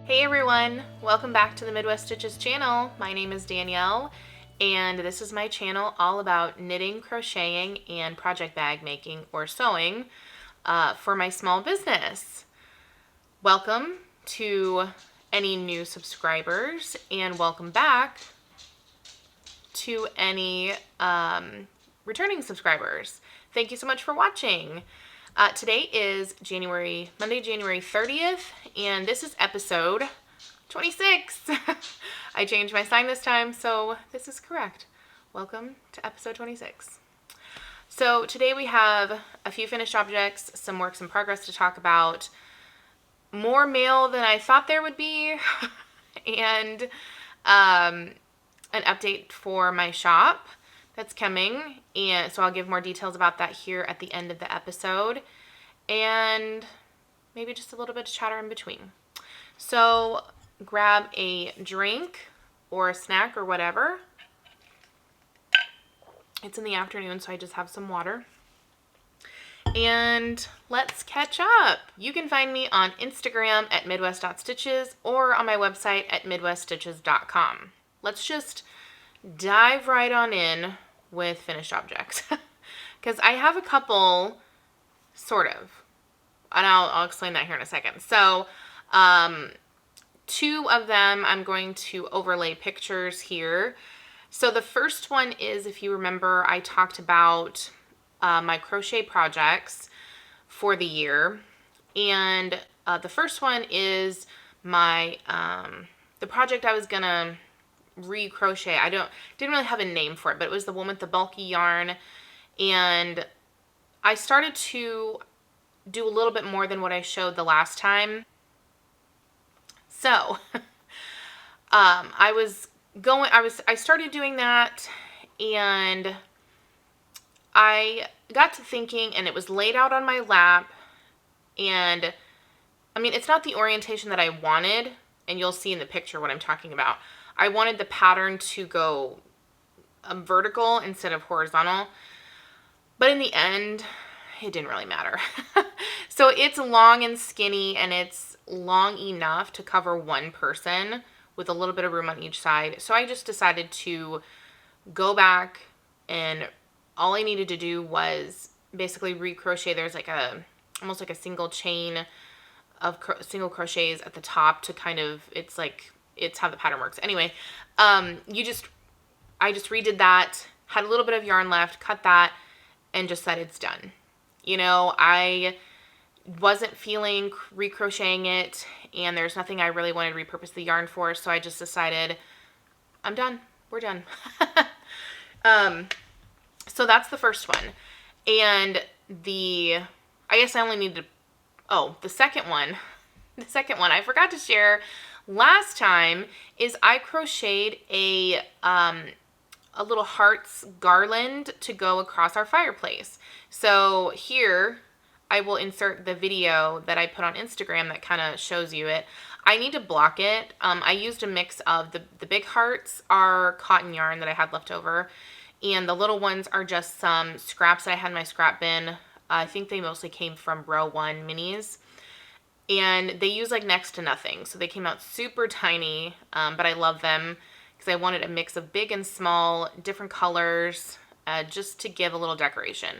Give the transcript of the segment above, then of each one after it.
Hey everyone, welcome back to the Midwest Stitches channel. My name is Danielle and this is my channel all about knitting, crocheting, and project bag making or sewing for my small business. Welcome to any new subscribers and welcome back to any returning subscribers. Thank you so much for watching. Today is Monday, January 30th, and this is episode 26. I changed my sign this time, so this is correct. Welcome to episode 26. So today we have a few finished objects, some works in progress to talk about, more mail than I thought there would be, and an update for my shop that's coming, and so I'll give more details about that here at the end of the episode, and maybe just a little bit of chatter in between. So grab a drink or a snack or whatever. It's in the afternoon, so I just have some water. And let's catch up. You can find me on Instagram at midwest.stitches or on my website at midweststitches.com. Let's just dive right on in with finished objects because I have a couple, sort of, and I'll explain that here in a second. So two of them I'm going to overlay pictures here. So the first one is, if you remember, I talked about my crochet projects for the year, and the first one is my the project I was gonna re-crochet. I didn't really have a name for it, but it was the one with the bulky yarn, and I started to do a little bit more than what I showed the last time. So I started doing that, and I got to thinking, and it was laid out on my lap, and I mean, it's not the orientation that I wanted, and you'll see in the picture what I'm talking about. I wanted the pattern to go vertical instead of horizontal, but in the end, it didn't really matter. So it's long and skinny, and it's long enough to cover one person with a little bit of room on each side. So I just decided to go back, and all I needed to do was basically re-crochet. There's like almost like a single chain of single crochets at the top to kind of, it's how the pattern works. Anyway, I just redid that, had a little bit of yarn left, cut that, and just said it's done. You know, I wasn't feeling recrocheting it, and there's nothing I really wanted to repurpose the yarn for, so I just decided I'm done. We're done. So that's the first one. And I guess I only need to, the second one I forgot to share last time is I crocheted a little hearts garland to go across our fireplace. So here I will insert the video that I put on Instagram that kind of shows you it. I need to block it. I used a mix of the big hearts are cotton yarn that I had left over, and the little ones are just some scraps that I had in my scrap bin. I think they mostly came from Row 1 Minis. And they use like next to nothing. So they came out super tiny, but I love them because I wanted a mix of big and small, different colors, just to give a little decoration.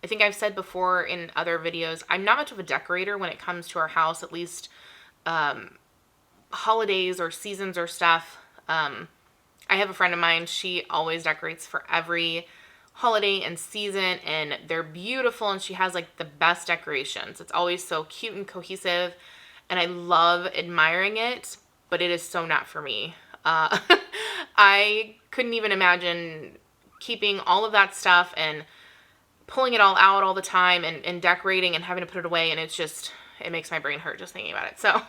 I think I've said before in other videos, I'm not much of a decorator when it comes to our house, at least holidays or seasons or stuff. I have a friend of mine, she always decorates for every holiday and season, and they're beautiful, and she has like the best decorations. It's always so cute and cohesive, and I love admiring it, but it is so not for me. I couldn't even imagine keeping all of that stuff and pulling it all out all the time and decorating and having to put it away, and it makes my brain hurt just thinking about it. So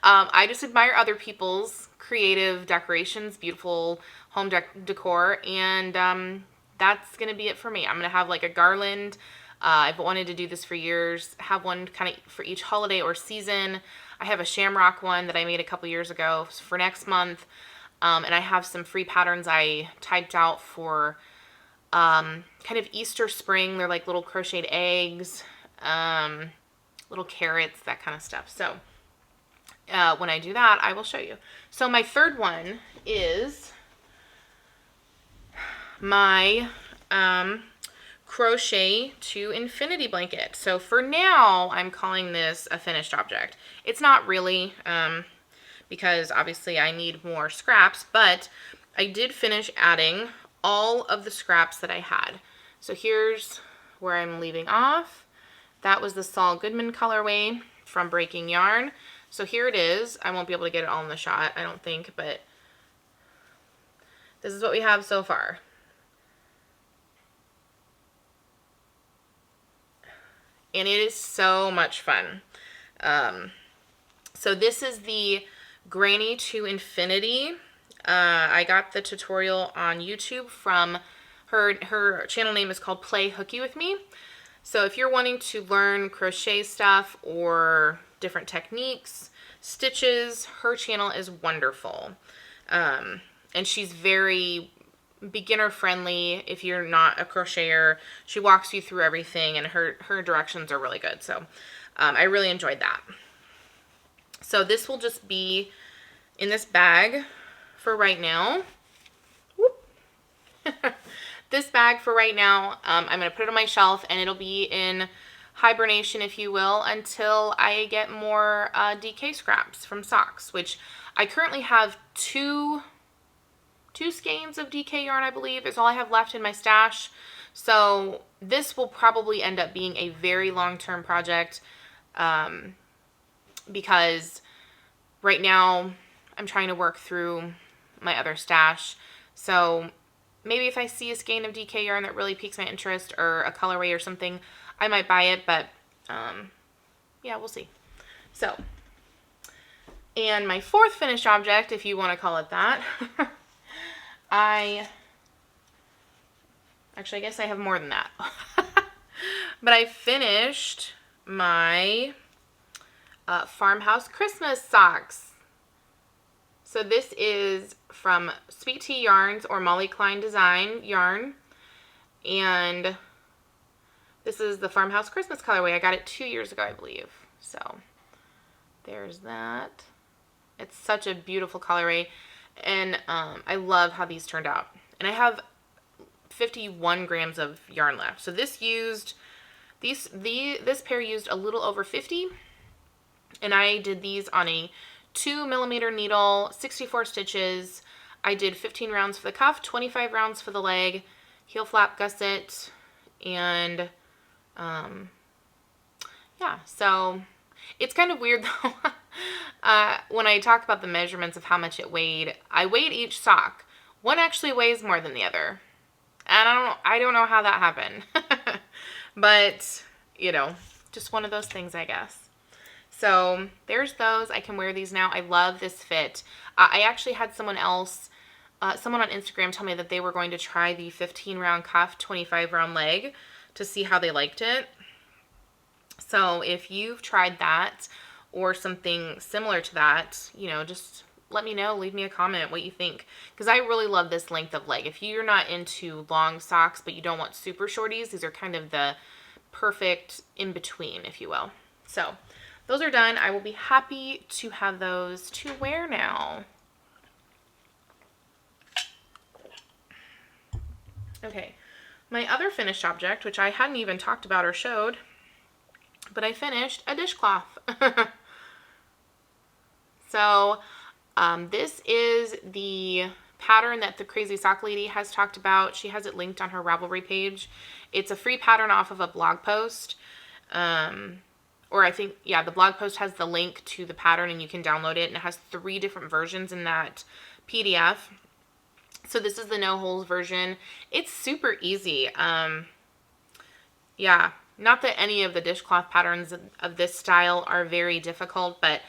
I just admire other people's creative decorations, beautiful home decor, and that's going to be it for me. I'm going to have like a garland. I've wanted to do this for years, have one kind of for each holiday or season. I have a shamrock one that I made a couple years ago for next month. And I have some free patterns I typed out for kind of Easter spring. They're like little crocheted eggs, little carrots, that kind of stuff. So when I do that, I will show you. So my third one is my Crochet to Infinity blanket. So for now, I'm calling this a finished object. It's not really, because obviously I need more scraps, but I did finish adding all of the scraps that I had. So here's where I'm leaving off. That was the Saul Goodman colorway from Breaking Yarn. So here it is. I won't be able to get it all in the shot, I don't think, but this is what we have so far. And it is so much fun. So this is the Granny to Infinity. I got the tutorial on YouTube from her channel name is called Play Hooky With Me. So if you're wanting to learn crochet stuff or different techniques, stitches, her channel is wonderful. And she's very beginner friendly. If you're not a crocheter, she walks you through everything, and her directions are really good. So I really enjoyed that. So this will just be in this bag for right now. This bag for right now, I'm going to put it on my shelf, and it'll be in hibernation, if you will, until I get more DK scraps from socks, which I currently have two skeins of DK yarn, I believe, is all I have left in my stash. So this will probably end up being a very long-term project, because right now I'm trying to work through my other stash. So maybe if I see a skein of DK yarn that really piques my interest, or a colorway or something, I might buy it, but yeah, we'll see. So, and my fourth finished object, if you want to call it that, actually, I guess I have more than that. But I finished my Farmhouse Christmas socks. So this is from Sweet Tea Yarns, or Molly Klein Design yarn. And this is the Farmhouse Christmas colorway. I got it 2 years ago, I believe. So there's that. It's such a beautiful colorway. And I love how these turned out. And I have 51 grams of yarn left. So this used, this pair used a little over 50. And I did these on a 2mm needle, 64 stitches. I did 15 rounds for the cuff, 25 rounds for the leg, heel flap gusset, and yeah, so it's kind of weird though. When I talk about the measurements of how much it weighed, I weighed each sock. One actually weighs more than the other, and I don't know how that happened. But you know, just one of those things, I guess. So there's those. I can wear these now. I love this fit. I actually had someone else, someone on Instagram tell me that they were going to try the 15-round cuff, 25-round leg to see how they liked it. So if you've tried that or something similar to that, you know, just let me know. Leave me a comment what you think, because I really love this length of leg. If you're not into long socks but you don't want super shorties, these are kind of the perfect in between, if you will. So those are done. I will be happy to have those to wear now. Okay, my other finished object, which I hadn't even talked about or showed, but I finished a dishcloth. So this is the pattern that the Crazy Sock Lady has talked about. She has it linked on her Ravelry page. It's a free pattern off of a blog post. Or I think, yeah, the blog post has the link to the pattern and you can download it, and it has 3 different versions in that PDF. So this is the no holes version. It's super easy. Yeah, not that any of the dishcloth patterns of this style are very difficult, but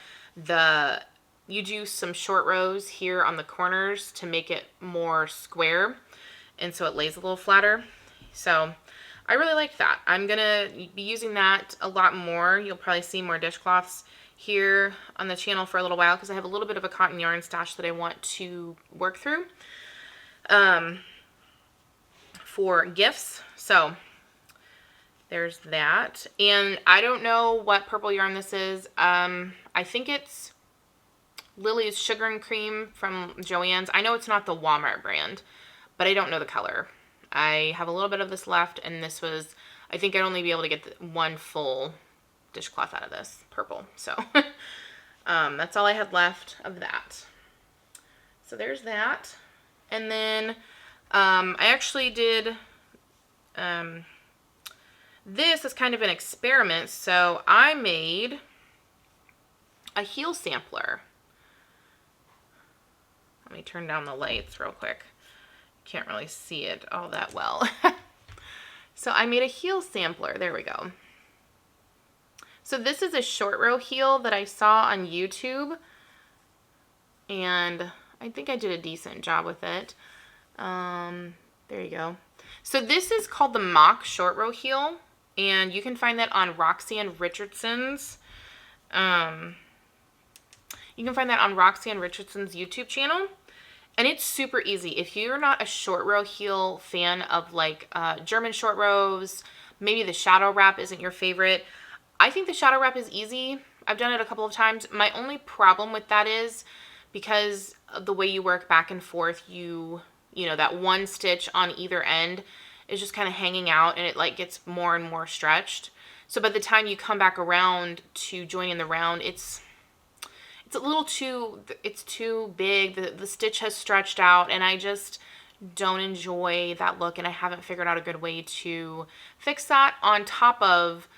you do some short rows here on the corners to make it more square, and so it lays a little flatter. So I really like that. I'm going to be using that a lot more. You'll probably see more dishcloths here on the channel for a little while, because I have a little bit of a cotton yarn stash that I want to work through for gifts. So there's that. And I don't know what purple yarn this is. I think it's Lily's Sugar and Cream from Joann's. I know it's not the Walmart brand, but I don't know the color. I have a little bit of this left, and this was, I think I'd only be able to get one full dishcloth out of this purple. So that's all I had left of that. So there's that. And then I actually did, this is kind of an experiment. So I made a heel sampler. Let me turn down the lights real quick. Can't really see it all that well. So I made a heel sampler. There we go. So this is a short row heel that I saw on YouTube, and I think I did a decent job with it. There you go. So this is called the mock short row heel, and you can find that on Roxanne Richardson's. You can find that on Roxanne Richardson's YouTube channel. And it's super easy. If you're not a short row heel fan of like German short rows, maybe the shadow wrap isn't your favorite. I think the shadow wrap is easy. I've done it a couple of times. My only problem with that is because of the way you work back and forth, you know, that one stitch on either end is just kind of hanging out, and it like gets more and more stretched. So by the time you come back around to join in the round, it's a little too, it's too big. The stitch has stretched out, and I just don't enjoy that look, and I haven't figured out a good way to fix that. On top of,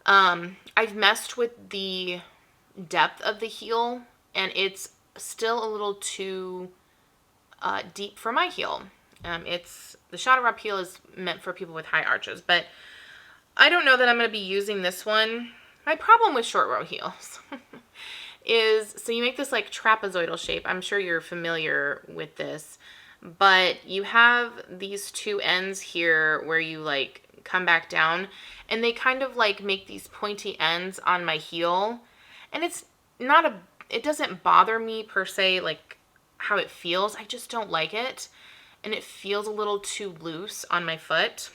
I've messed with the depth of the heel, and it's still a little too deep for my heel. The shadow wrap heel is meant for people with high arches, but I don't know that I'm going to be using this one. My problem with short row heels is, so you make this like trapezoidal shape. I'm sure you're familiar with this, but you have these two ends here where you like come back down, and they kind of like make these pointy ends on my heel, and it's not it doesn't bother me per se, like how it feels. I just don't like it, and it feels a little too loose on my foot.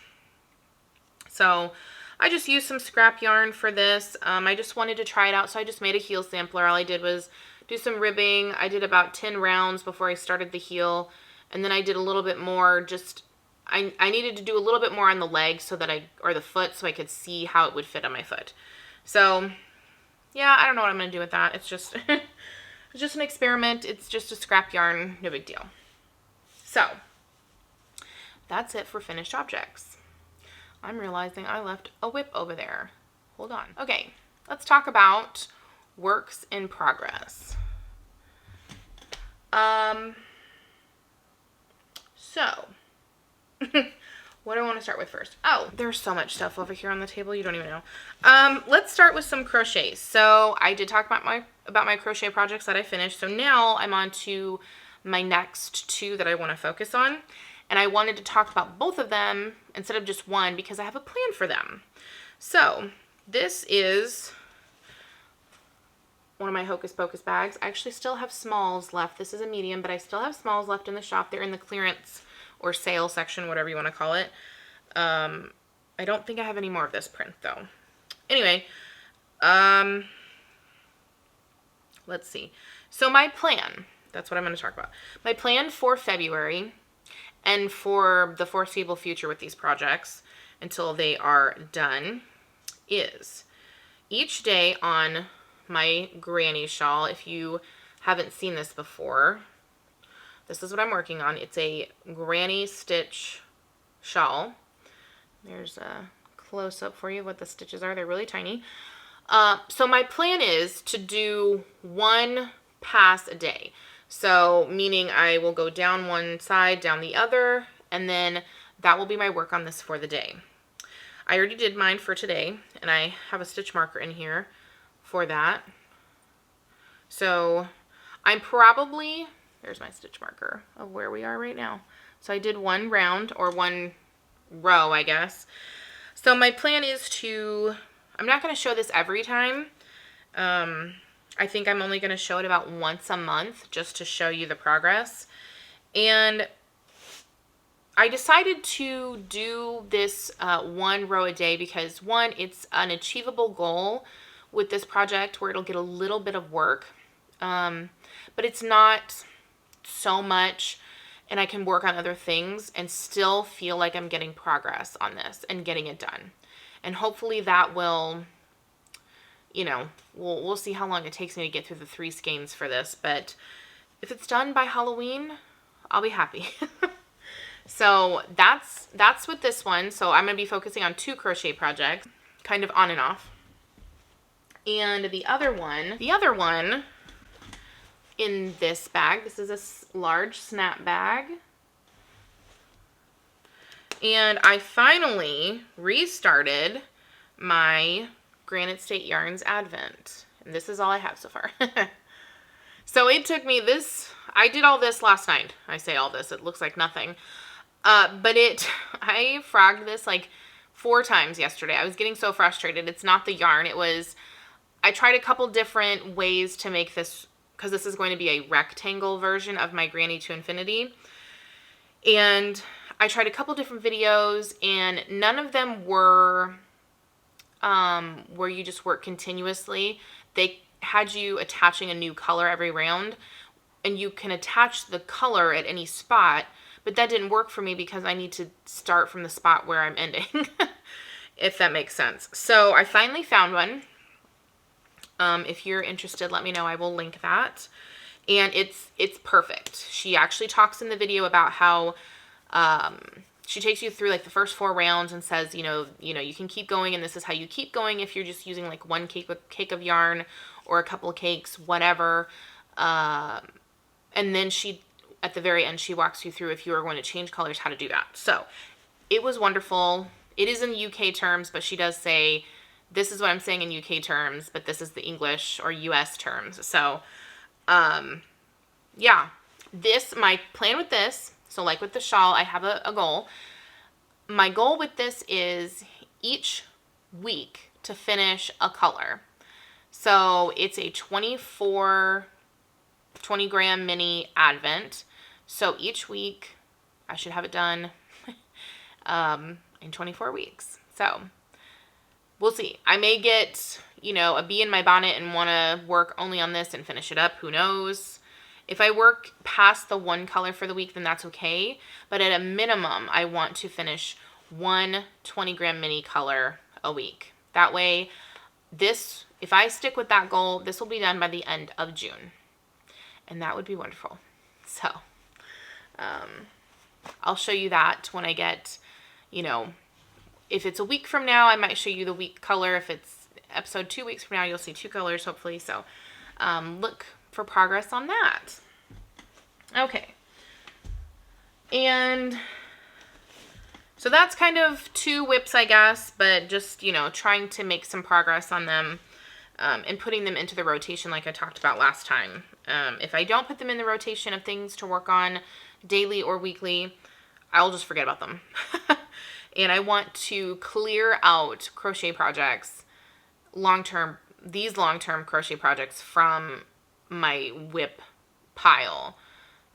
So I just used some scrap yarn for this. I just wanted to try it out, so I just made a heel sampler. All I did was do some ribbing. I did about 10 rounds before I started the heel, and then I did a little bit more. Just I needed to do a little bit more on the leg so that or the foot, so I could see how it would fit on my foot. So yeah, I don't know what I'm gonna do with that. It's just it's just an experiment. It's just a scrap yarn, no big deal. So that's it for finished objects. I'm realizing I left a whip over there. Hold on. Okay, let's talk about works in progress. So, what do I want to start with first? Oh, there's so much stuff over here on the table, you don't even know. Let's start with some crochets. So I did talk about my crochet projects that I finished. So now I'm on to my next two that I want to focus on. And I wanted to talk about both of them instead of just one because I have a plan for them. So this is one of my Hocus Pocus bags. I actually still have smalls left. This is a medium, but I still have smalls left in the shop. They're in the clearance or sale section, whatever you want to call it. I don't think I have any more of this print though. Anyway, let's see. So my plan, that's what I'm going to talk about. My plan for February and for the foreseeable future with these projects until they are done is each day on my granny shawl. If you haven't seen this before, this is what I'm working on. It's a granny stitch shawl. There's a close-up for you what the stitches are. They're really tiny. So my plan is to do one pass a day. So meaning I will go down one side, down the other, and then that will be my work on this for the day. I already did mine for today, and I have a stitch marker in here for that. So I'm probably, there's my stitch marker of where we are right now. So I did one round, or one row, I guess. So my plan is to, I'm not going to show this every time. I think I'm only going to show it about once a month just to show you the progress. And I decided to do this one row a day because, one, it's an achievable goal with this project where it'll get a little bit of work. but it's not so much, and I can work on other things and still feel like I'm getting progress on this and getting it done. And hopefully that will, you know, we'll see how long it takes me to get through the 3 skeins for this, but if it's done by Halloween, I'll be happy. So that's with this one. So I'm going to be focusing on 2 crochet projects, kind of on and off. And the other one in this bag, this is a large snap bag. And I finally restarted my Granite State Yarns Advent. And this is all I have so far. So it took me I did all this last night. I say all this, it looks like nothing. But I frogged this like 4 times yesterday. I was getting so frustrated. It's not the yarn. I tried a couple different ways to make this, because this is going to be a rectangle version of my Granny to Infinity. And I tried a couple different videos, and none of them were where you just work continuously. They had you attaching a new color every round, and you can attach the color at any spot, but that didn't work for me because I need to start from the spot where I'm ending, if that makes sense. So I finally found one. If you're interested, let me know. I will link that. And it's perfect. She actually talks in the video about how she takes you through like the first 4 rounds and says, you know, you can keep going, and this is how you keep going if you're just using like 1 cake of yarn or a couple of cakes, whatever. And then at the very end, she walks you through if you are going to change colors, how to do that. So it was wonderful. It is in UK terms, but she does say, this is what I'm saying in UK terms, but this is the English or US terms. So, yeah, my plan with this, so like with the shawl, I have a goal. My goal with this is each week to finish a color. So it's a 20-gram mini advent. So each week I should have it done in 24 weeks. So we'll see. I may get, a bee in my bonnet and want to work only on this and finish it up. Who knows? If I work past the 1 color for the week, then that's okay. But at a minimum, I want to finish 1 20-gram mini color a week. That way, if I stick with that goal, this will be done by the end of June. And that would be wonderful. So, I'll show you that when I get, if it's a week from now, I might show you the week color. If it's episode 2 weeks from now, you'll see 2 colors, hopefully. So, look for progress on that. Okay. And so that's kind of 2 whips, I guess, but just, trying to make some progress on them and putting them into the rotation like I talked about last time. If I don't put them in the rotation of things to work on daily or weekly, I'll just forget about them. And I want to clear out crochet projects, these long-term crochet projects from my whip pile.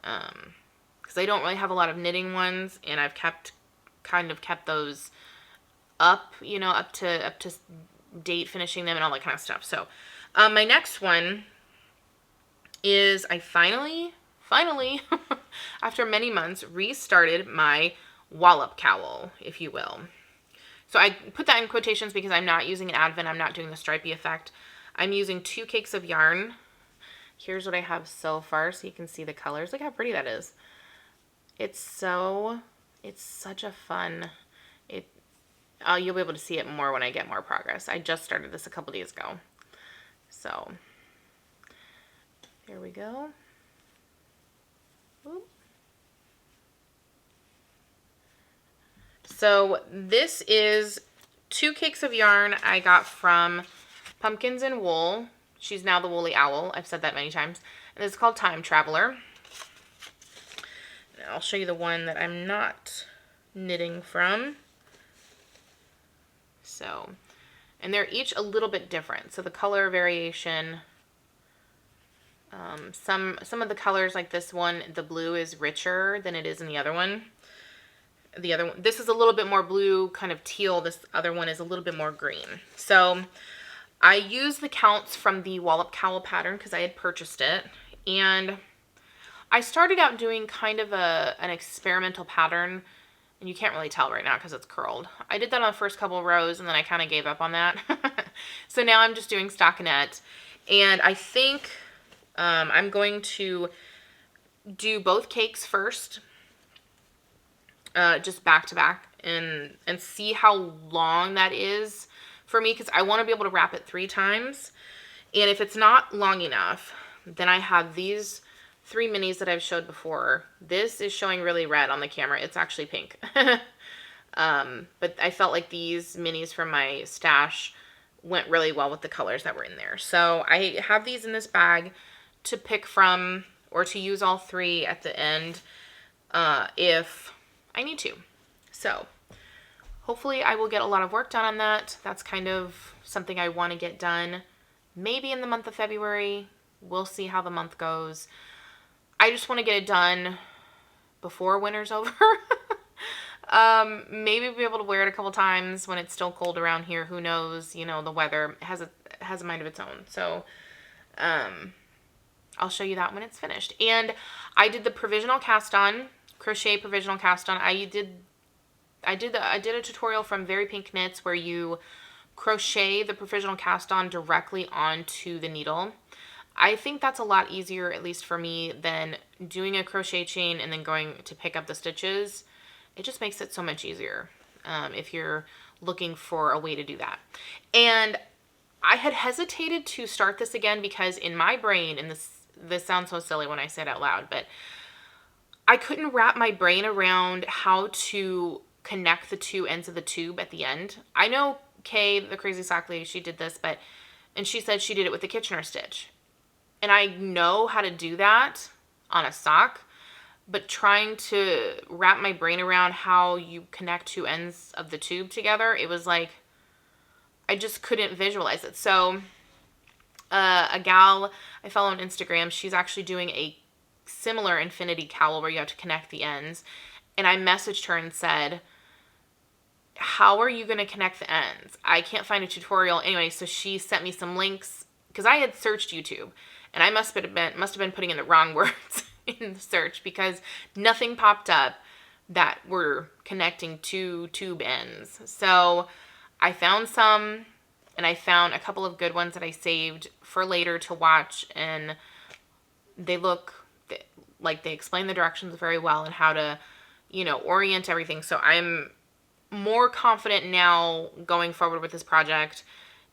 Because I don't really have a lot of knitting ones, and I've kind of kept those up, up to date, finishing them and all that kind of stuff. So, my next one is I finally, after many months, restarted my wallop cowl, if you will. So I put that in quotations because I'm not using an advent. I'm not doing the stripey effect. I'm using 2 cakes of yarn. Here's what I have so far so you can see the colors. Look how pretty that is. It's such a fun, you'll be able to see it more when I get more progress. I just started this a couple days ago. So, here we go. Oop. So this is 2 cakes of yarn I got from Pumpkins and Wool. She's now the Woolly Owl. I've said that many times. And it's called Time Traveler. And I'll show you the one that I'm not knitting from. So, and they're each a little bit different. So the color variation, some of the colors like this one, the blue is richer than it is in the other one. The other one, this is a little bit more blue, kind of teal. This other one is a little bit more green. So I used the counts from the Wallop Cowl pattern because I had purchased it, and I started out doing kind of an experimental pattern, and you can't really tell right now because it's curled. I did that on the first couple of rows, and then I kind of gave up on that. So now I'm just doing stockinette, and I think I'm going to do both cakes first, just back to back, and see how long that is for me, because I want to be able to wrap it 3 times. And if it's not long enough, then I have these 3 minis that I've showed before. This is showing really red on the camera. It's actually pink. But I felt like these minis from my stash went really well with the colors that were in there. So I have these in this bag to pick from, or to use all 3 at the end if I need to. So hopefully I will get a lot of work done on that. That's kind of something I want to get done maybe in the month of February. We'll see how the month goes. I just want to get it done before winter's over. Maybe be able to wear it a couple times when it's still cold around here. Who knows? You know, the weather has a mind of its own. So I'll show you that when it's finished. And I did the provisional cast on, crochet provisional cast on. I did a tutorial from Very Pink Knits where you crochet the provisional cast on directly onto the needle. I think that's a lot easier, at least for me, than doing a crochet chain and then going to pick up the stitches. It just makes it so much easier if you're looking for a way to do that. And I had hesitated to start this again because in my brain, and this sounds so silly when I say it out loud, but I couldn't wrap my brain around how to connect the 2 ends of the tube at the end. I know Kay, the Crazy Sock Lady, she did this, and she said she did it with the Kitchener stitch. And I know how to do that on a sock, but trying to wrap my brain around how you connect 2 ends of the tube together, it was like, I just couldn't visualize it. So a gal I follow on Instagram, she's actually doing a similar infinity cowl where you have to connect the ends. And I messaged her and said, how are you going to connect the ends? I can't find a tutorial. Anyway, so she sent me some links because I had searched YouTube. And I must have been putting in the wrong words in the search because nothing popped up that were connecting 2 tube ends. So I found some, and I found a couple of good ones that I saved for later to watch, and they look like they explain the directions very well and how to, you know, orient everything. So I'm more confident now going forward with this project,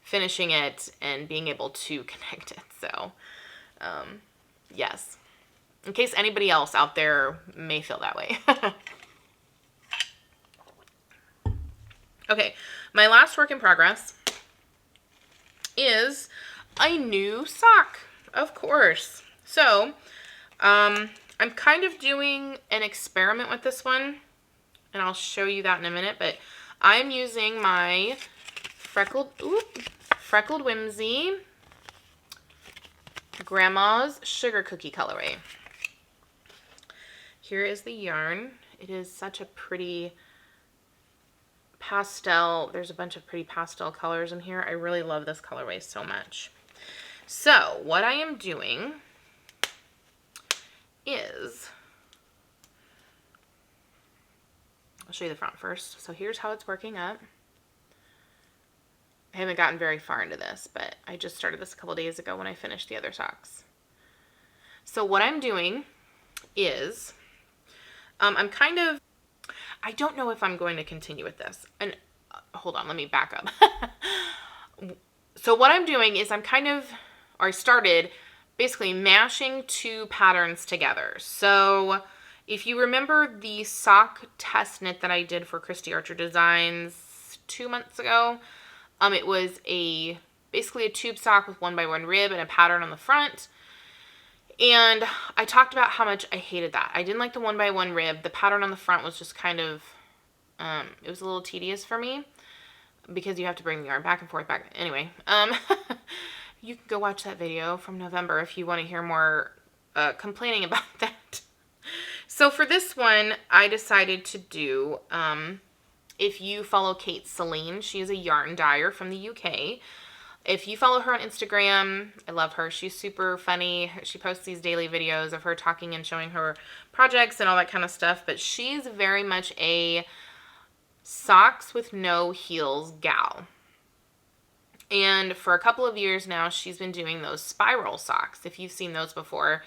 finishing it and being able to connect it. So yes, in case anybody else out there may feel that way. Okay, my last work in progress is a new sock, of course. So I'm kind of doing an experiment with this one, and I'll show you that in a minute, but I'm using my Freckled Whimsy Grandma's Sugar Cookie colorway. Here is the yarn. It is such a pretty pastel. There's a bunch of pretty pastel colors in here. I really love this colorway so much. So what I am doing is, I'll show you the front first. So here's how it's working up. I haven't gotten very far into this, but I just started this a couple days ago when I finished the other socks. So what I'm doing is, I don't know if I'm going to continue with this. And hold on, let me back up. So what I'm doing is I started basically mashing 2 patterns together. So if you remember the sock test knit that I did for Christy Archer Designs 2 months ago, it was basically a tube sock with 1x1 rib and a pattern on the front. And I talked about how much I hated that. I didn't like the 1x1 rib. The pattern on the front was just kind of, it was a little tedious for me because you have to bring the yarn back and forth back. Anyway, you can go watch that video from November if you want to hear more complaining about that. So for this one, I decided to do, if you follow Kate Celine, she is a yarn dyer from the UK. If you follow her on Instagram, I love her. She's super funny. She posts these daily videos of her talking and showing her projects and all that kind of stuff. But she's very much a socks with no heels gal. And for a couple of years now, she's been doing those spiral socks. If you've seen those before,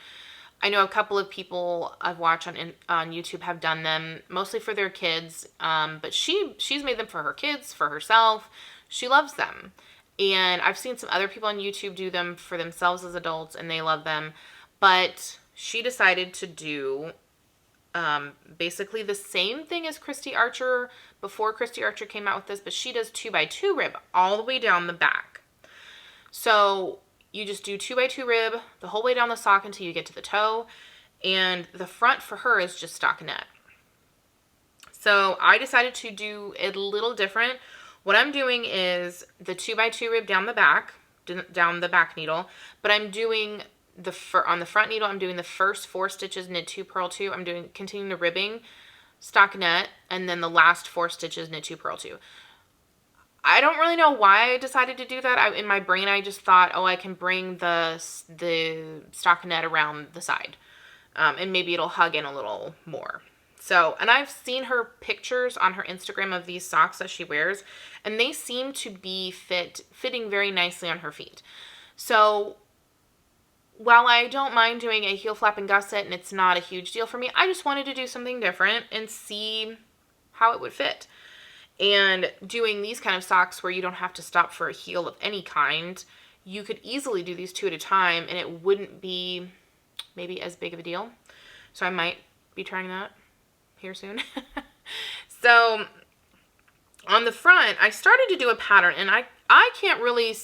I know a couple of people I've watched on YouTube have done them, mostly for their kids. But she's made them for her kids, for herself. She loves them. And I've seen some other people on YouTube do them for themselves as adults, and they love them. But she decided to do basically the same thing as Christy Archer before Christy Archer came out with this, but she does 2x2 rib all the way down the back. So you just do 2x2 rib the whole way down the sock until you get to the toe, and the front for her is just stockinette. So I decided to do it a little different. What I'm doing is the 2x2 rib down the back needle, but I'm doing on the front needle, I'm doing the first 4 stitches knit 2, purl 2. I'm continuing the ribbing, stockinette, and then the last 4 stitches knit 2, purl 2. I don't really know why I decided to do that. In my brain, I just thought, oh, I can bring the stockinette around the side, and maybe it'll hug in a little more. So, and I've seen her pictures on her Instagram of these socks that she wears, and they seem to be fitting very nicely on her feet. So, while I don't mind doing a heel flap and gusset, and it's not a huge deal for me, I just wanted to do something different and see how it would fit. And doing these kind of socks where you don't have to stop for a heel of any kind, you could easily do these 2 at a time, and it wouldn't be maybe as big of a deal. So I might be trying that here soon. So on the front, I started to do a pattern, and I can't really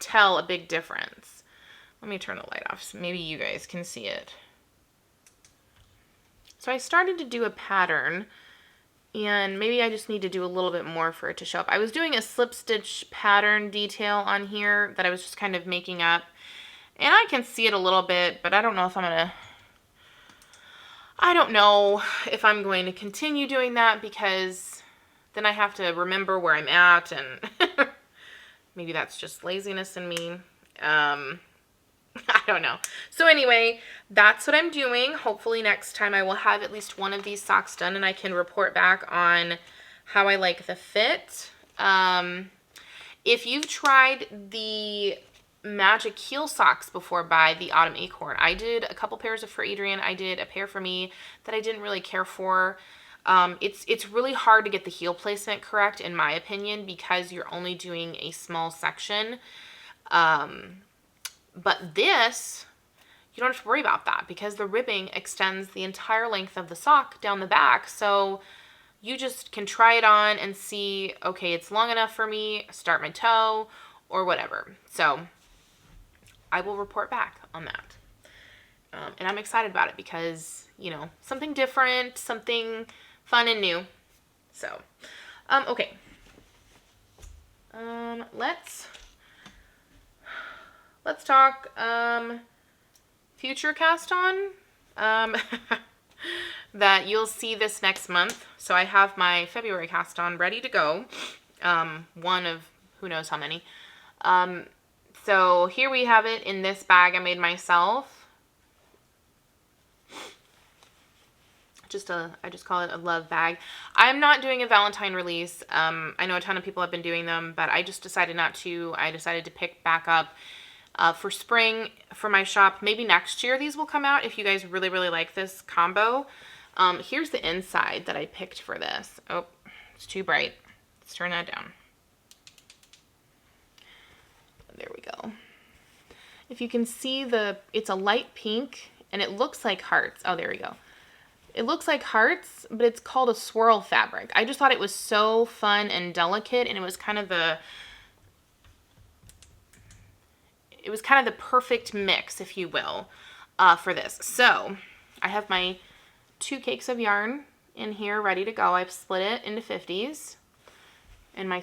tell a big difference. Let me turn the light off so maybe you guys can see it. So I started to do a pattern, and maybe I just need to do a little bit more for it to show up. I was doing a slip stitch pattern detail on here that I was just kind of making up, and I can see it a little bit, but I don't know if I'm going to continue doing that, because then I have to remember where I'm at, and maybe that's just laziness in me. I don't know. So anyway, that's what I'm doing. Hopefully next time I will have at least one of these socks done, and I can report back on how I like the fit. If you've tried the magic heel socks before by the Autumn Acorn, I did a couple pairs for Adrian. I did a pair for me that I didn't really care for. It's really hard to get the heel placement correct, in my opinion, because you're only doing a small section. But this, you don't have to worry about that, because the ribbing extends the entire length of the sock down the back. So you just can try it on and see, okay, it's long enough for me, start my toe, or whatever. So I will report back on that. And I'm excited about it because, you know, something different, something fun and new. So, okay. Let's talk future cast on that you'll see this next month. So I have my February cast on ready to go. One of who knows how many. So here we have it in this bag I made myself. I just call it a love bag. I'm not doing a Valentine release. I know a ton of people have been doing them, but I just decided not to. I decided to pick back up for spring for my shop. Maybe next year these will come out if you guys really, really like this combo. Here's the inside that I picked for this. Oh, it's too bright. Let's turn that down. There we go. If you can see it's a light pink and it looks like hearts. Oh, there we go. It looks like hearts, but it's called a Swirl Fabric. I just thought it was so fun and delicate, and it was kind of the perfect mix, if you will, for this. So I have my 2 cakes of yarn in here ready to go. I've split it into 50s, and my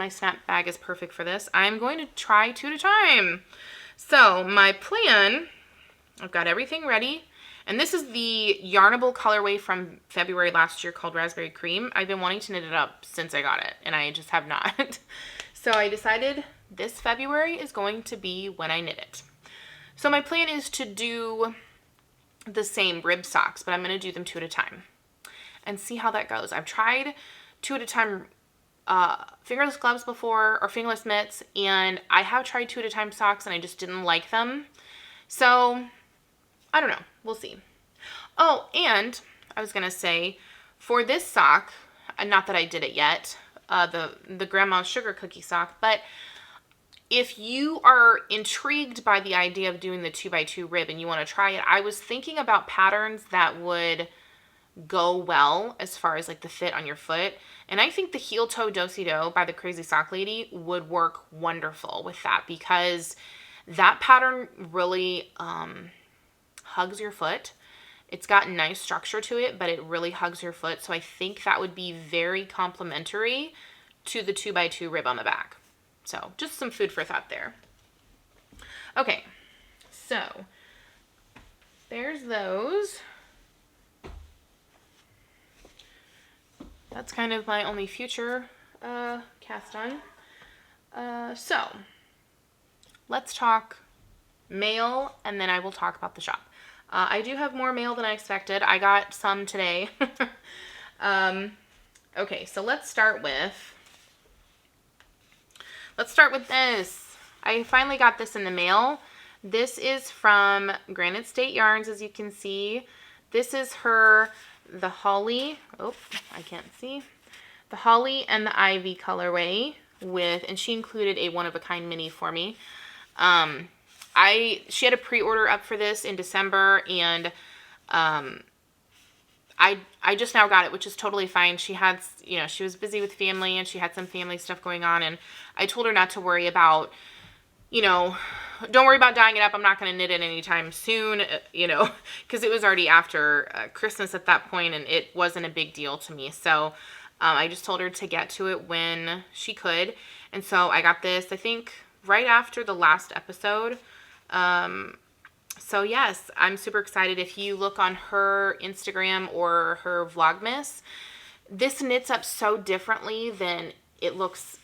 snap bag is perfect for this. I'm going to try 2 at a time. So my plan, I've got everything ready. And this is the yarnable colorway from February last year called Raspberry Cream. I've been wanting to knit it up since I got it, and I just have not. So I decided this February is going to be when I knit it. So my plan is to do the same rib socks, but I'm going to do them 2 at a time and see how that goes. I've tried 2 at a time fingerless gloves before, or fingerless mitts, and I have tried 2 at a time socks and I just didn't like them. So I don't know. We'll see. Oh, and I was going to say, for this sock, not that I did it yet, the grandma's sugar cookie sock, but if you are intrigued by the idea of doing the 2x2 rib and you want to try it, I was thinking about patterns that would go well as far as like the fit on your foot. And I think the heel toe do-si-do by the Crazy Sock Lady would work wonderful with that, because that pattern really hugs your foot. It's got nice structure to it, but it really hugs your foot. So I think that would be very complimentary to the 2x2 rib on the back. So just some food for thought there. Okay, so there's those. That's kind of my only future cast on. So let's talk mail, and then I will talk about the shop. I do have more mail than I expected. I got some today. Okay, so let's start with this. I finally got this in the mail. This is from Granite State Yarns, as you can see. This is the holly. Oh, I can't see. The holly and the ivy colorway and she included a one-of-a-kind mini for me. She had a pre-order up for this in December, and I just now got it, which is totally fine. She had, she was busy with family, and she had some family stuff going on, and I told her not to worry about, don't worry about dyeing it up. I'm not going to knit it anytime soon, because it was already after Christmas at that point, and it wasn't a big deal to me. So I just told her to get to it when she could, and so I got this, I think, right after the last episode. So yes, I'm super excited. If you look on her Instagram or her Vlogmas, this knits up so differently than it looks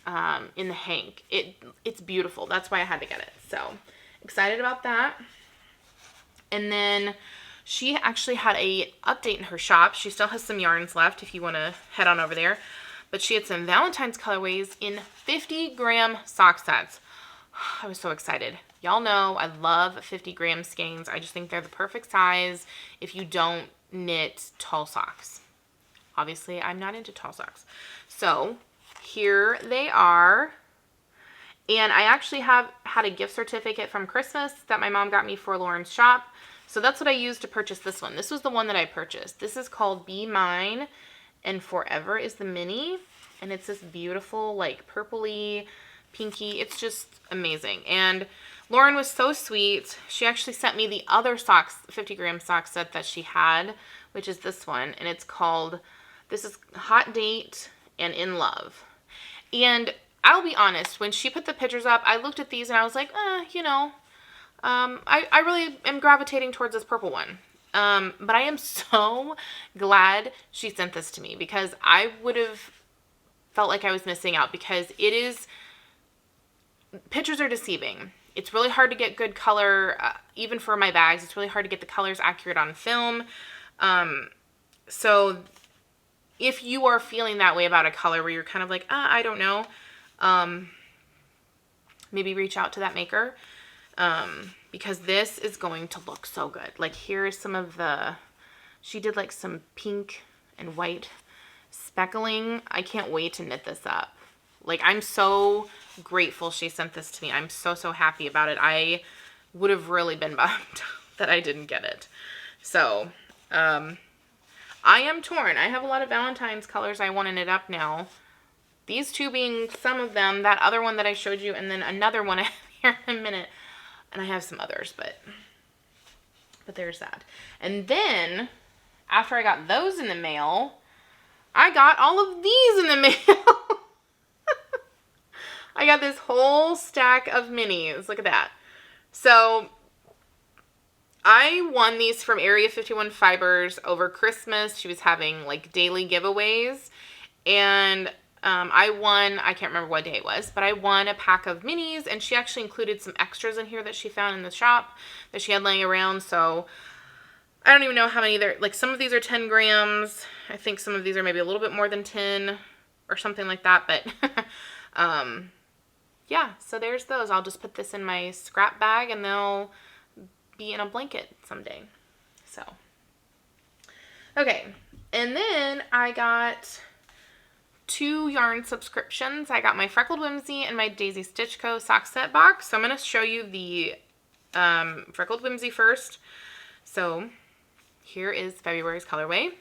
in the hank. It's beautiful. That's why I had to get it. So excited about that. And then she actually had a update in her shop. She still has some yarns left if you want to head on over there. But she had some Valentine's colorways in 50-gram sock sets. I was so excited. Y'all know I love 50-gram skeins. I just think they're the perfect size if you don't knit tall socks. Obviously, I'm not into tall socks. So here they are. And I actually had a gift certificate from Christmas that my mom got me for Lauren's shop. So that's what I used to purchase this one. This was the one that I purchased. This is called Be Mine and Forever is the mini. And it's this beautiful, like, purpley, pinky. It's just amazing. And Lauren was so sweet. She actually sent me the other socks, 50-gram sock set that she had, which is this one. And it's called, this is Hot Date and In Love. And I'll be honest, when she put the pictures up, I looked at these and I was like, I really am gravitating towards this purple one. But I am so glad she sent this to me, because I would have felt like I was missing out, because pictures are deceiving. It's really hard to get good color, even for my bags. It's really hard to get the colors accurate on film. So if you are feeling that way about a color where you're kind of like, I don't know, maybe reach out to that maker, because this is going to look so good. Like, here's some of she did like some pink and white speckling. I can't wait to knit this up. Like, I'm so grateful she sent this to me. I'm so happy about it. I would have really been bummed that I didn't get it. So, I am torn. I have a lot of Valentine's colors I want to knit up now. These two being some of them, that other one that I showed you, and then another one I have here in a minute. And I have some others, but there's that. And then, after I got those in the mail, I got all of these in the mail. I got this whole stack of minis. Look at that. So I won these from Area 51 Fibers over Christmas. She was having like daily giveaways, and I won, I can't remember what day it was, but I won a pack of minis, and she actually included some extras in here that she found in the shop that she had laying around. So I don't even know how many there, like some of these are 10 grams. I think some of these are maybe a little bit more than 10 or something like that. But yeah, so there's those. I'll just put this in my scrap bag and they'll be in a blanket someday. So, okay. And then I got 2 yarn subscriptions. I got my Freckled Whimsy and my Daisy Stitch Co. sock set box. So I'm going to show you the Freckled Whimsy first. So here is February's colorway.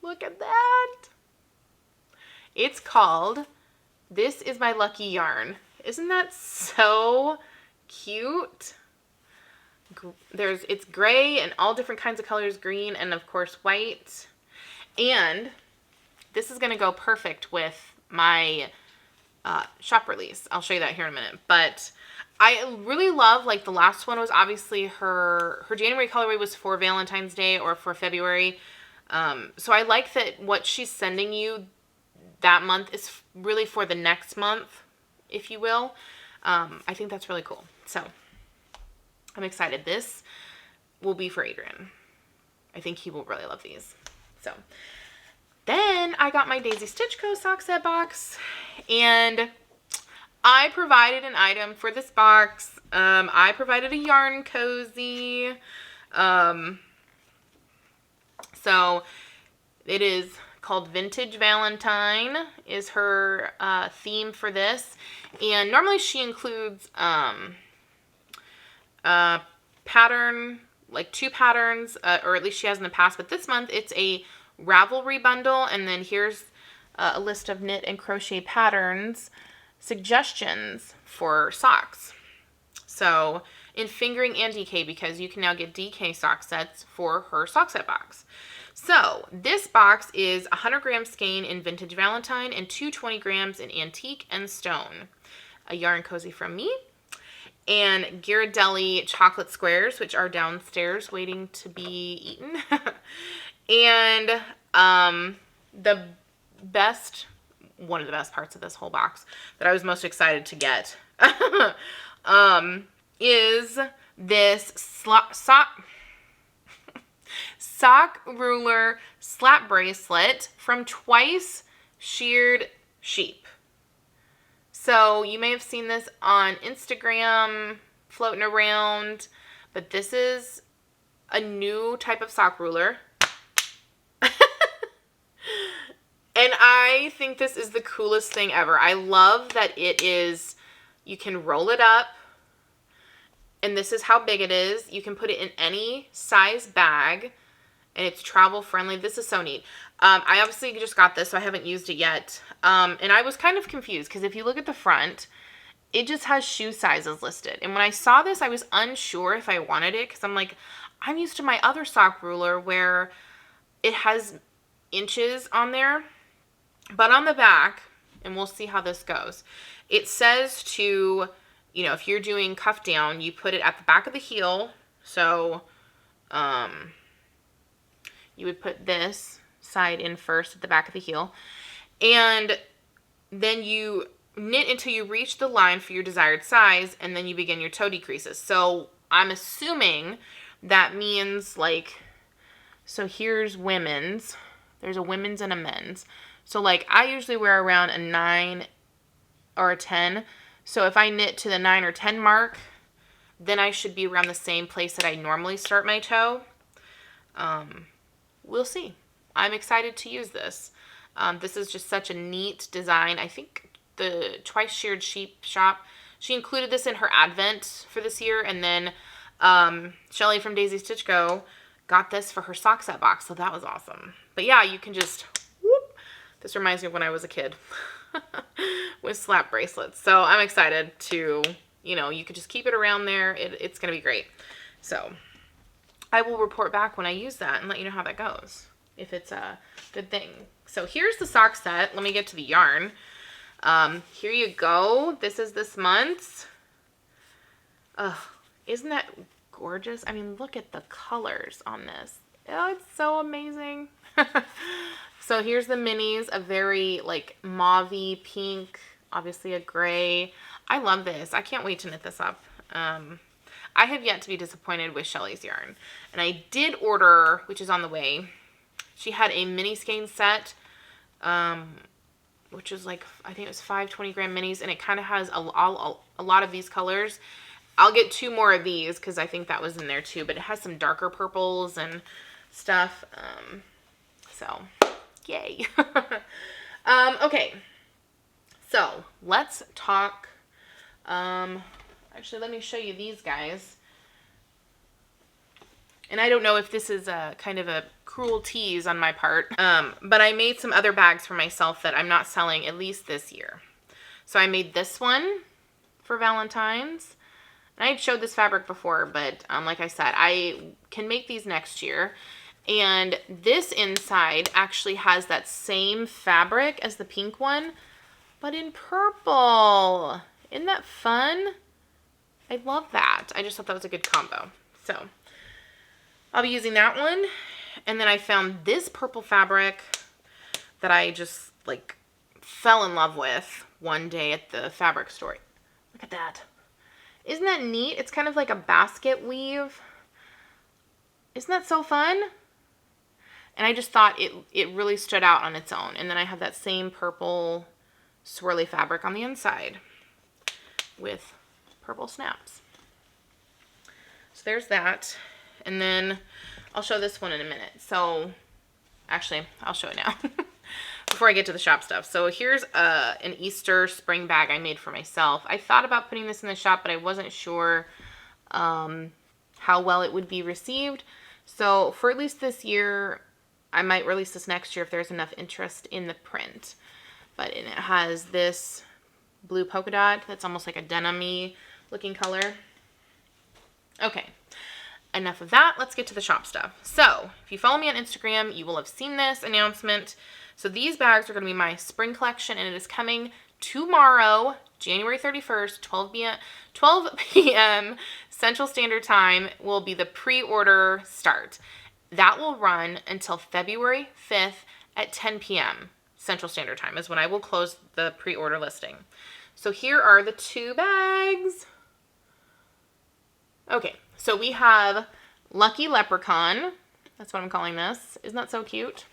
Look at that. It's called This Is My Lucky Yarn. Isn't that so cute? It's gray and all different kinds of colors, green and of course white. And this is going to go perfect with my shop release. I'll show you that here in a minute. But I really love, like the last one was obviously her January colorway was for Valentine's Day or for February. So I like that what she's sending you that month is really for the next month, if you will. I think that's really cool. So I'm excited. This will be for Adrian. I think he will really love these. So then I got my Daisy Stitch Co. sock set box, and I provided an item for this box. I provided a yarn cozy. So it is called Vintage Valentine is her theme for this. And normally she includes pattern, like 2 patterns, or at least she has in the past, but this month it's a Ravelry bundle, and then here's a list of knit and crochet patterns, suggestions for socks. So in fingering and DK, because you can now get DK sock sets for her sock set box. So this box is 100 grams skein in Vintage Valentine and 220 grams in Antique and Stone. A yarn cozy from me. And Ghirardelli chocolate squares, which are downstairs waiting to be eaten. And one of the best parts of this whole box that I was most excited to get is this sock ruler slap bracelet from Twice Sheared Sheep. So you may have seen this on Instagram floating around, but this is a new type of sock ruler. And I think this is the coolest thing ever. I love that it is, you can roll it up, and this is how big it is. You can put it in any size bag, and it's travel friendly. This is so neat. I obviously just got this, so I haven't used it yet. And I was kind of confused, because if you look at the front, it just has shoe sizes listed. And when I saw this, I was unsure if I wanted it, because I'm like, I'm used to my other sock ruler where it has inches on there. But on the back, and we'll see how this goes, it says to, you know, if you're doing cuff down, you put it at the back of the heel. So you would put this side in first at the back of the heel. And then you knit until you reach the line for your desired size, and then you begin your toe decreases. So I'm assuming that means like, so here's women's. There's a women's and a men's. So like I usually wear around a 9 or a 10. So if I knit to the 9 or 10 mark, then I should be around the same place that I normally start my toe. We'll see. I'm excited to use this. This is just such a neat design. I think the Twice Sheared Sheep shop, she included this in her advent for this year. And then Shelly from Daisy Stitch Co. got this for her sock set box. So that was awesome. But yeah, you can just, whoop. This reminds me of when I was a kid with slap bracelets. So I'm excited to, you know, you could just keep it around there. It's going to be great. So I will report back when I use that and let you know how that goes, if it's a good thing. So here's the sock set. Let me get to the yarn. Here you go. This is this month's. Isn't that gorgeous? I mean, look at the colors on this. Oh, it's so amazing. So here's the minis, a very like mauve-y pink, obviously a gray. I love this. I can't wait to knit this up. I have yet to be disappointed with Shelleys yarn. And I did order, which is on the way. She had a mini skein set, which is like, I think it was 5 20-gram minis, and it kind of has a lot of these colors. I'll get 2 more of these because I think that was in there too, but it has some darker purples and stuff. So, yay. Okay, so let's talk. Actually, let me show you these guys. And I don't know if this is a kind of a cruel tease on my part, but I made some other bags for myself that I'm not selling at least this year. So I made this one for Valentine's. And I had showed this fabric before, but like I said, I can make these next year. And this inside actually has that same fabric as the pink one, but in purple. Isn't that fun? I love that. I just thought that was a good combo. So I'll be using that one. And then I found this purple fabric that I just like fell in love with one day at the fabric store. Look at that. Isn't that neat? It's kind of like a basket weave. Isn't that so fun? And I just thought it really stood out on its own. And then I have that same purple swirly fabric on the inside with purple snaps. So there's that. And then I'll show this one in a minute. So actually, I'll show it now before I get to the shop stuff. So here's an Easter spring bag I made for myself. I thought about putting this in the shop, but I wasn't sure how well it would be received. So for at least this year, I might release this next year if there's enough interest in the print. But it has this blue polka dot that's almost like a denim-y looking color. Okay, enough of that. Let's get to the shop stuff. So if you follow me on Instagram, you will have seen this announcement. So these bags are going to be my spring collection, and it is coming tomorrow, January 31st, 12 p.m. Central Standard Time will be the pre-order start. That will run until February 5th at 10 p.m. Central Standard Time is when I will close the pre-order listing. So here are the 2 bags. Okay, so we have Lucky Leprechaun. That's what I'm calling this. Isn't that so cute?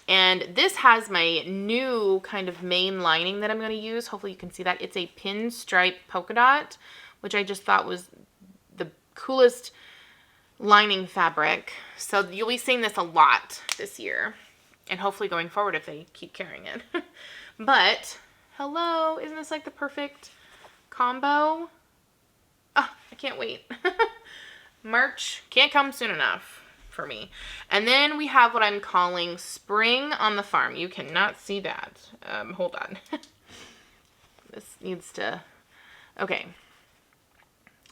And this has my new kind of main lining that I'm going to use. Hopefully you can see that. It's a pinstripe polka dot, which I just thought was the coolest lining fabric. So you'll be seeing this a lot this year, and hopefully going forward if they keep carrying it. But hello, isn't this like the perfect combo? Oh, I can't wait. March can't come soon enough for me. And then we have what I'm calling Spring on the Farm. You cannot see that. Hold on. This needs to, okay.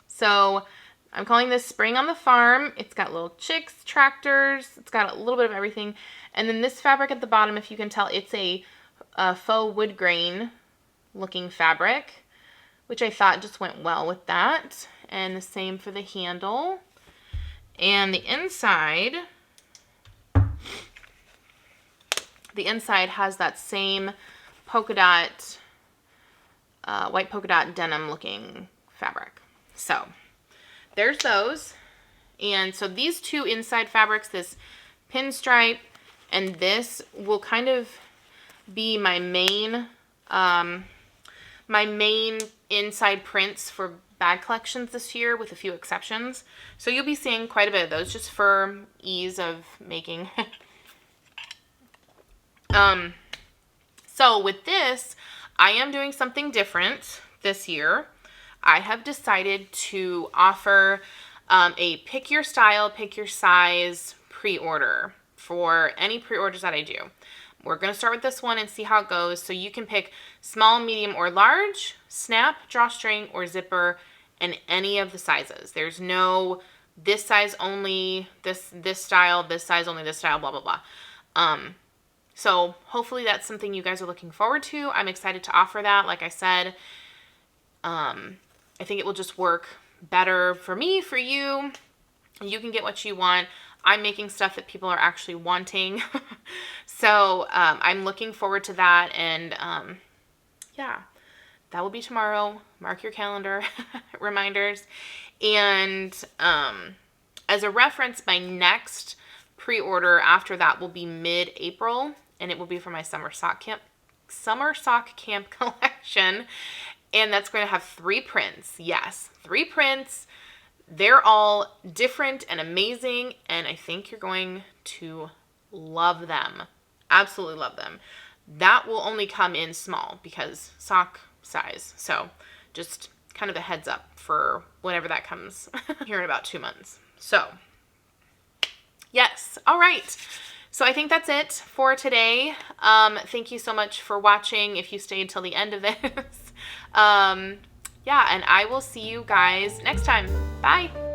So I'm calling this Spring on the Farm. It's got little chicks, tractors. It's got a little bit of everything. And then this fabric at the bottom, if you can tell, it's a faux wood grain looking fabric, which I thought just went well with that. And the same for the handle. And the inside has that same polka dot, white polka dot denim looking fabric. So there's those. And so these 2 inside fabrics, this pinstripe and this, will kind of be my main inside prints for bag collections this year, with a few exceptions. So you'll be seeing quite a bit of those just for ease of making. So with this, I am doing something different this year. I have decided to offer a pick your style, pick your size pre-order for any pre-orders that I do. We're going to start with this one and see how it goes. So you can pick small, medium, or large, snap, drawstring, or zipper, and any of the sizes. There's no this size only, this style, this size only, this style, blah, blah, blah. So hopefully that's something you guys are looking forward to. I'm excited to offer that. Like I said, I think it will just work better for me, for you. You can get what you want. I'm making stuff that people are actually wanting. So I'm looking forward to that. And yeah, that will be tomorrow. Mark your calendar reminders. And as a reference, my next pre-order after that will be mid-April, and it will be for my summer sock camp collection. And that's going to have 3 prints. Yes, 3 prints. They're all different and amazing, and I think you're going to love them. Absolutely love them. That will only come in small because sock size. So just kind of a heads up for whenever that comes here in about 2 months. So yes. All right. So I think that's it for today. Thank you so much for watching if you stayed till the end of this. Yeah, and I will see you guys next time. Bye.